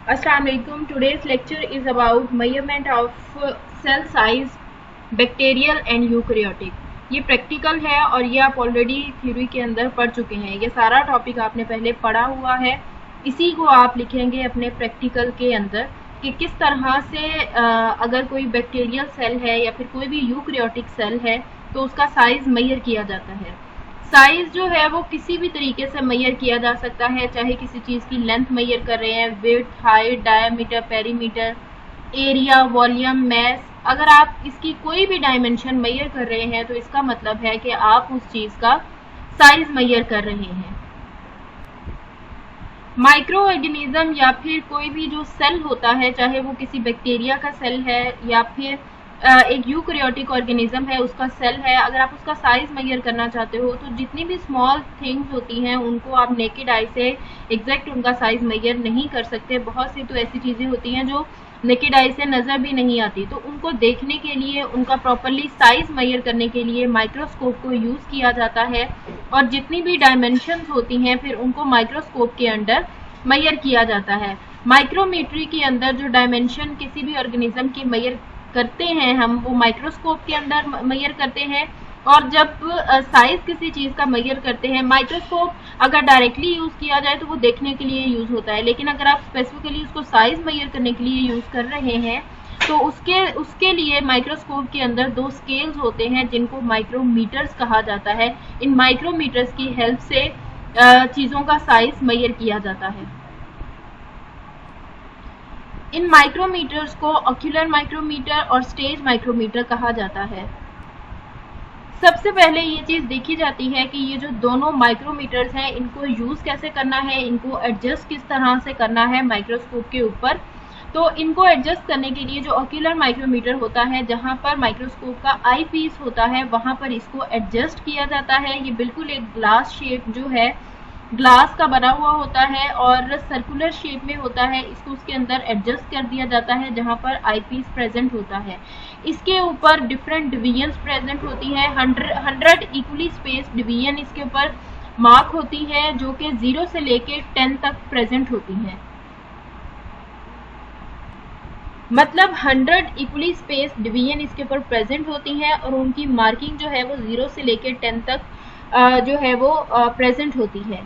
Assalamualaikum. Today's lecture is about measurement of cell size, bacterial and eukaryotic. ये practical है और ये आप ऑलरेडी थ्योरी के अंदर पढ़ चुके हैं। ये सारा टॉपिक आपने पहले पढ़ा हुआ है, इसी को आप लिखेंगे अपने प्रैक्टिकल के अंदर कि किस तरह से अगर कोई बैक्टीरियल सेल है या फिर कोई भी यूकैरियोटिक सेल है तो उसका साइज मेजर किया जाता है। साइज जो है वो किसी भी तरीके से मेजर किया जा सकता है, चाहे किसी चीज़ की लेंथ मेजर कर रहे हैं, width, height, diameter, perimeter, area, volume, mass. अगर आप इसकी कोई भी डायमेंशन मेजर कर रहे हैं तो इसका मतलब है कि आप उस चीज़ का साइज मेजर कर रहे हैं। माइक्रो ऑर्गेनिज्म या फिर कोई भी जो सेल होता है, चाहे वो किसी बैक्टीरिया का सेल है या फिर एक यूकैरियोटिक ऑर्गेनिज्म है उसका सेल है, अगर आप उसका साइज मेजर करना चाहते हो तो जितनी भी स्मॉल थिंग्स होती हैं उनको आप नेकेड आई से एग्जैक्ट उनका साइज मेजर नहीं कर सकते। बहुत सी तो ऐसी चीज़ें होती हैं जो नेकेड आई से नज़र भी नहीं आती, तो उनको देखने के लिए, उनका प्रॉपरली साइज मेजर करने के लिए माइक्रोस्कोप को यूज़ किया जाता है और जितनी भी डायमेंशंस होती हैं फिर उनको माइक्रोस्कोप के अंडर मेजर किया जाता है। माइक्रोमीट्री के अंदर जो डायमेंशन किसी भी ऑर्गेनिज्म की मेजर करते हैं हम, वो माइक्रोस्कोप के अंदर मेजर करते हैं। और जब साइज किसी चीज़ का मेजर करते हैं, माइक्रोस्कोप अगर डायरेक्टली यूज़ किया जाए तो वो देखने के लिए यूज़ होता है, लेकिन अगर आप स्पेसिफिकली उसको साइज मेजर करने के लिए यूज़ कर रहे हैं तो उसके लिए माइक्रोस्कोप के अंदर दो स्केल्स होते हैं जिनको माइक्रोमीटर्स कहा जाता है। इन माइक्रोमीटर्स की हेल्प से चीज़ों का साइज मेजर किया जाता है। इन माइक्रोमीटर्स को ऑक्यूलर माइक्रोमीटर और स्टेज माइक्रोमीटर कहा जाता है। सबसे पहले ये चीज़ देखी जाती है कि ये जो दोनों माइक्रोमीटर्स हैं इनको यूज़ कैसे करना है, इनको एडजस्ट किस तरह से करना है माइक्रोस्कोप के ऊपर। तो इनको एडजस्ट करने के लिए जो ऑक्यूलर माइक्रोमीटर होता है, जहाँ पर माइक्रोस्कोप का आई पीस होता है, वहाँ पर इसको एडजस्ट किया जाता है। ये बिल्कुल एक ग्लास शेप जो है, ग्लास का बना हुआ होता है और सर्कुलर शेप में होता है। इसको उसके अंदर एडजस्ट कर दिया जाता है जहाँ पर आई पीस प्रेजेंट होता है। इसके ऊपर डिफरेंट डिवीजन्स प्रेजेंट होती हैं। 100 इक्वली स्पेस डिवीजन इसके ऊपर मार्क होती है जो कि 0 से लेके 10 तक प्रेजेंट होती हैं। मतलब 100 इक्वली स्पेस डिवीजन इसके ऊपर प्रेजेंट होती हैं और उनकी मार्किंग जो है वो 0 से लेके 10 तक जो है वो प्रेजेंट होती है।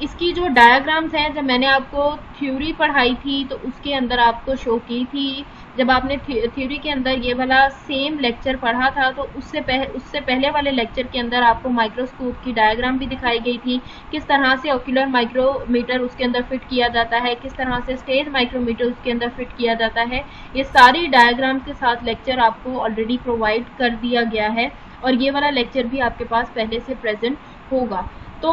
इसकी जो डायग्राम्स हैं, जब मैंने आपको थ्योरी पढ़ाई थी तो उसके अंदर आपको शो की थी। जब आपने थ्योरी के अंदर ये वाला सेम लेक्चर पढ़ा था तो उससे पहले वाले लेक्चर के अंदर आपको माइक्रोस्कोप की डायग्राम भी दिखाई गई थी, किस तरह से ऑक्यूलर माइक्रोमीटर उसके अंदर फिट किया जाता है, किस तरह से स्टेज माइक्रोमीटर उसके अंदर फिट किया जाता है। ये सारी डायग्राम्स के साथ लेक्चर आपको ऑलरेडी प्रोवाइड कर दिया गया है और ये वाला लेक्चर भी आपके पास पहले से प्रेजेंट होगा। तो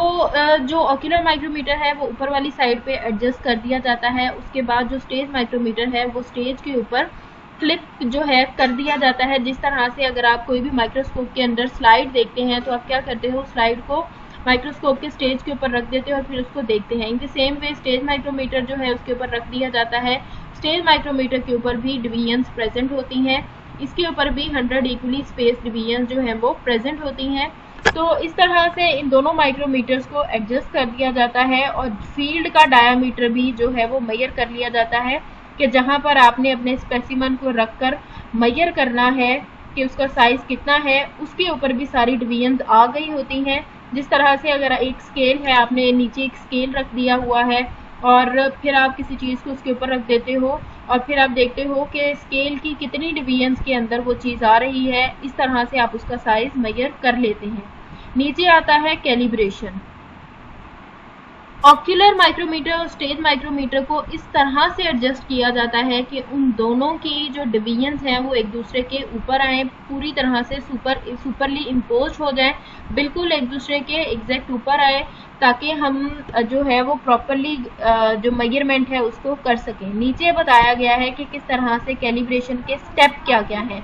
जो ऑक्यूलर माइक्रोमीटर है वो ऊपर वाली साइड पे एडजस्ट कर दिया जाता है। उसके बाद जो स्टेज माइक्रोमीटर है वो स्टेज के ऊपर क्लिप जो है कर दिया जाता है। जिस तरह से अगर आप कोई भी माइक्रोस्कोप के अंदर स्लाइड देखते हैं तो आप क्या करते हो, स्लाइड को माइक्रोस्कोप के स्टेज के ऊपर रख देते हो और फिर उसको देखते हैं। In the same way stage micrometer जो है उसके ऊपर रख दिया जाता है। स्टेज माइक्रोमीटर के ऊपर भी डिवीजन्स प्रेजेंट होती हैं, इसके ऊपर भी 100 इक्वली स्पेस डिवीजन जो है वो प्रेजेंट होती हैं। तो इस तरह से इन दोनों माइक्रोमीटर्स को एडजस्ट कर दिया जाता है और फील्ड का डायामीटर भी जो है वो मेजर कर लिया जाता है कि जहां पर आपने अपने स्पेसिमन को रखकर मेजर करना है कि उसका साइज कितना है। उसके ऊपर भी सारी डिवीजन्स आ गई होती हैं। जिस तरह से अगर एक स्केल है, आपने नीचे एक स्केल रख दिया हुआ है और फिर आप किसी चीज़ को उसके ऊपर रख देते हो और फिर आप देखते हो कि स्केल की कितनी डिवीजन्स के अंदर वो चीज़ आ रही है, इस तरह से आप उसका साइज मेजर कर लेते हैं। नीचे आता है कैलिब्रेशन। ऑक्यूलर माइक्रोमीटर और स्टेज माइक्रोमीटर को इस तरह से एडजस्ट किया जाता है कि उन दोनों की जो डिवीजन्स हैं वो एक दूसरे के ऊपर आए, पूरी तरह से सुपरली इम्पोज हो जाए, बिल्कुल एक दूसरे के एग्जैक्ट ऊपर आए, ताकि हम जो है वो प्रॉपरली जो मेजरमेंट है उसको कर सकें। नीचे बताया गया है कि किस तरह से कैलिब्रेशन के स्टेप क्या क्या हैं।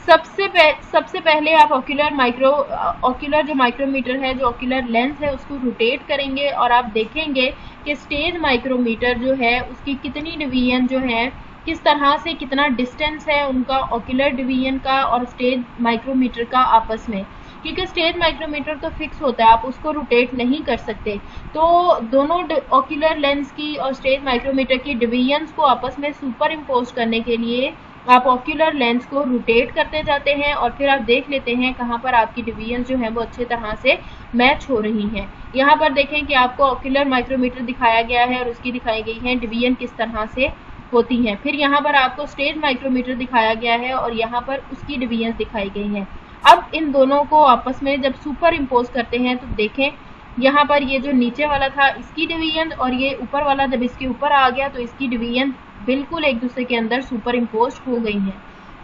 सबसे पहले आप ऑक्यूलर जो माइक्रोमीटर है, जो ऑक्यूलर लेंस है, उसको रोटेट करेंगे और आप देखेंगे कि स्टेज माइक्रोमीटर जो है उसकी कितनी डिवीजन जो है, किस तरह से कितना डिस्टेंस है उनका ऑक्यूलर डिवीजन का और स्टेज माइक्रोमीटर का आपस में, क्योंकि स्टेज माइक्रोमीटर तो फिक्स होता है, आप उसको रोटेट नहीं कर सकते। तो दोनों ऑक्यूलर लेंस की और स्टेज माइक्रोमीटर की डिवीजन्स को आपस में सुपर इम्पोज करने के लिए आप ऑक्यूलर लेंस को रोटेट करते जाते हैं और फिर आप देख लेते हैं कहाँ पर आपकी डिवीजन जो है वो अच्छे तरह से मैच हो रही हैं। यहाँ पर देखें कि आपको ऑक्यूलर माइक्रोमीटर दिखाया गया है और उसकी दिखाई गई है डिवीजन किस तरह से होती हैं। फिर यहाँ पर आपको स्टेज माइक्रोमीटर दिखाया गया है और यहाँ पर उसकी डिवीजन दिखाई गई हैं। अब इन दोनों को आपस में जब सुपर इम्पोज करते हैं तो देखें यहाँ पर ये जो नीचे वाला था इसकी डिवीजन और ये ऊपर वाला जब इसके ऊपर आ गया तो इसकी डिवीजन बिल्कुल एक दूसरे के अंदर सुपर इम्पोज हो गई हैं।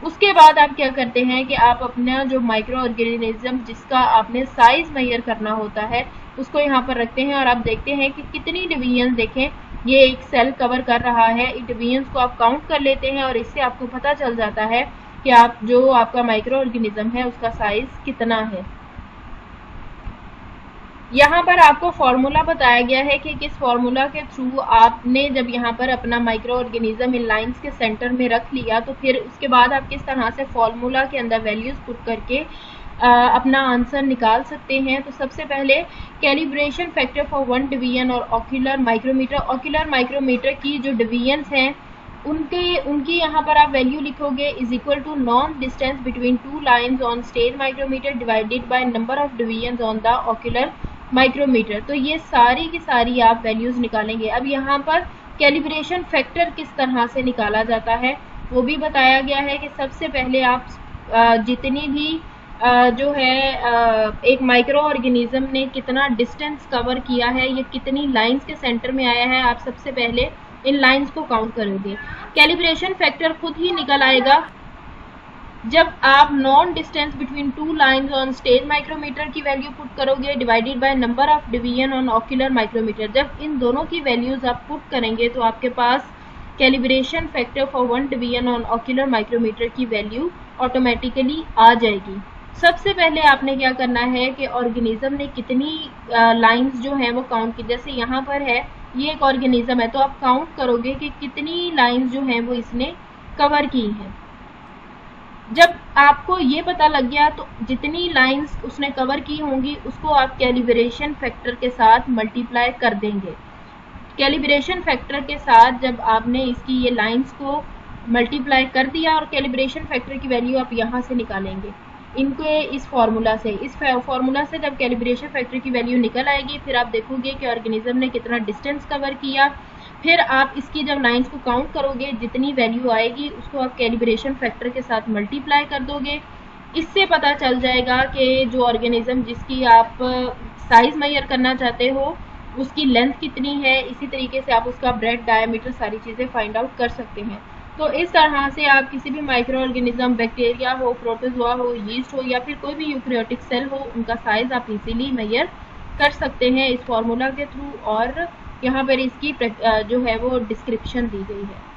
उसके बाद आप क्या करते हैं कि आप अपना जो माइक्रो ऑर्गेनिज्म जिसका आपने साइज मेजर करना होता है उसको यहाँ पर रखते हैं और आप देखते हैं कि कितनी डिवीजन, देखें ये एक सेल कवर कर रहा है। इन डिवीजन्स को आप काउंट कर लेते हैं और इससे आपको पता चल जाता है कि आप जो आपका माइक्रो ऑर्गेनिज्म है उसका साइज कितना है। यहाँ पर आपको फॉर्मूला बताया गया है कि किस फॉर्मूला के थ्रू आपने जब यहाँ पर अपना माइक्रो ऑर्गेनिज्म इन लाइंस के सेंटर में रख लिया तो फिर उसके बाद आप किस तरह से फॉर्मूला के अंदर वैल्यूज पुट करके अपना आंसर निकाल सकते हैं। तो सबसे पहले calibration factor for one division और ऑक्यूलर माइक्रोमीटर की जो डिवीजन्स हैं उनकी यहाँ पर आप वैल्यू लिखोगे is equal to known distance between two lines on stage micrometer divided by number of divisions on the ocular micrometer. तो ये सारी की सारी आप वैल्यूज निकालेंगे। अब यहाँ पर कैलिब्रेशन फैक्टर किस तरह से निकाला जाता है वो भी बताया गया है कि सबसे पहले आप जितनी भी जो है एक माइक्रो ऑर्गेनिज्म ने कितना डिस्टेंस कवर किया है, ये कितनी लाइंस के सेंटर में आया है, आप सबसे पहले इन लाइंस को काउंट करोगे। कैलिब्रेशन फैक्टर खुद ही निकल आएगा जब आप known distance between two lines on stage micrometer की वैल्यू पुट करोगे divided by number of division on ocular micrometer. जब इन दोनों की वैल्यूज आप पुट करेंगे तो आपके पास calibration factor for one division on ocular micrometer की वैल्यू ऑटोमेटिकली आ जाएगी। सबसे पहले आपने क्या करना है कि ऑर्गेनिज्म ने कितनी लाइंस जो हैं वो काउंट की। जैसे यहाँ पर है ये एक ऑर्गेनिज्म है तो आप काउंट करोगे कि कितनी लाइंस जो हैं वो इसने कवर की हैं। जब आपको ये पता लग गया तो जितनी लाइंस उसने कवर की होंगी उसको आप कैलिब्रेशन फैक्टर के साथ मल्टीप्लाई कर देंगे। कैलिब्रेशन फैक्टर के साथ जब आपने इसकी ये लाइंस को मल्टीप्लाई कर दिया और कैलिब्रेशन फैक्टर की वैल्यू आप यहाँ से निकालेंगे इनके इस फार्मूला से। इस फार्मूला से जब कैलिब्रेशन फैक्टर की वैल्यू निकल आएगी फिर आप देखोगे कि ऑर्गेनिज्म ने कितना डिस्टेंस कवर किया। फिर आप इसकी जब लाइंस को काउंट करोगे जितनी वैल्यू आएगी उसको आप कैलिब्रेशन फैक्टर के साथ मल्टीप्लाई कर दोगे। इससे पता चल जाएगा कि जो ऑर्गेनिज्म जिसकी आप साइज मेजर करना चाहते हो उसकी लेंथ कितनी है। इसी तरीके से आप उसका ब्रेड डायमीटर सारी चीज़ें फाइंड आउट कर सकते हैं। तो इस तरह से आप किसी भी माइक्रो ऑर्गेनिज्म, बैक्टीरिया हो, प्रोटोजोआ हो, यीस्ट हो या फिर कोई भी यूकेरियोटिक सेल हो उनका साइज आप इजीली मेजर कर सकते हैं इस फार्मूला के थ्रू। और यहाँ पर इसकी जो है वो डिस्क्रिप्शन दी गई है।